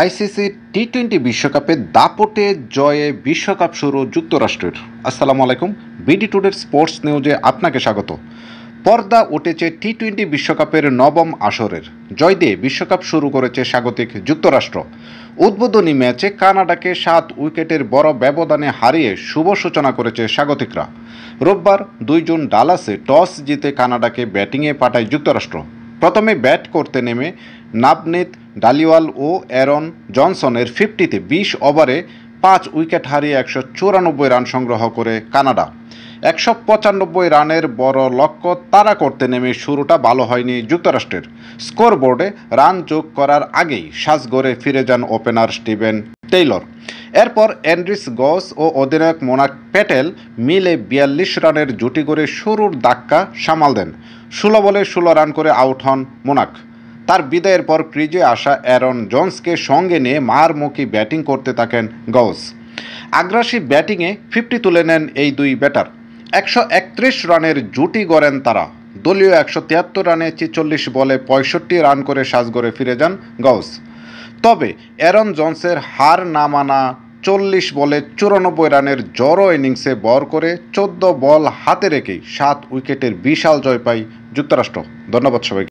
ICC টি-20 বিশ্বকাপে দাপটে জয়ে বিশ্বকাপ শুরু যুক্তরাষ্ট্রের। আসসালামু আলাইকুম, বিডি টুডের স্পোর্টস নিউজে আপনাকে স্বাগত। পর্দা উঠেছে টি-20 বিশ্বকাপের নবম আসরের। জয় দিয়ে বিশ্বকাপ শুরু করেছে স্বাগতিক যুক্তরাষ্ট্র। উদ্বোধনী ম্যাচে কানাডাকে 7 উইকেটের বড় ব্যবধানে হারিয়ে শুভ সূচনা করেছে স্বাগতিকরা। রোববার 2 জুন ডালাসে টস জিতে কানাডাকে ব্যাটিংয়ে পাঠায় যুক্তরাষ্ট্র। প্রথমে ব্যাট করতে নেমে নাবনীত ডালিওয়াল ও অ্যারন জনসনের 50-তে 20 ওভারে 5 উইকেট হারিয়ে 194 রান সংগ্রহ করে কানাডা। 195 রানের বড় লক্ষ্য তাড়া করতে নেমে শুরুটা ভালো হয়নি যুক্তরাষ্ট্রের। স্কোরবোর্ডে রান যোগ করার আগেই সাজঘরে ফিরে যান ওপেনার স্টিভেন টেইলর। এরপর অ্যান্ড্রিস গস ও অধিনায়ক মোনাক প্যাটেল মিলে 42 রানের জুটি করে শুরুর ধাক্কা সামাল দেন। 16 বলে 16 রান করে আউট হন মোনাক। তার বিদায়ের পর ক্রিজে আসা অ্যারন জোন্সকে সঙ্গে নিয়ে মারমুখী ব্যাটিং করতে থাকেন গস। আগ্রাসী ব্যাটিংয়ে 50 তুলে নেন এই দুই ব্যাটার। 131 রানের জুটি গড়েন তারা। দলীয় 173 রানে 46 বলে 65 রান করে সাজঘরে ফিরে যান গস। তবে অ্যারন জোন্সের হার না মানা 40 বলে 94 রানের জড়ো ইনিংসে বর করে 14 বল হাতে রেখেই 7 উইকেটের বিশাল জয় পায় যুক্তরাষ্ট্র। ধন্যবাদ সবাইকে।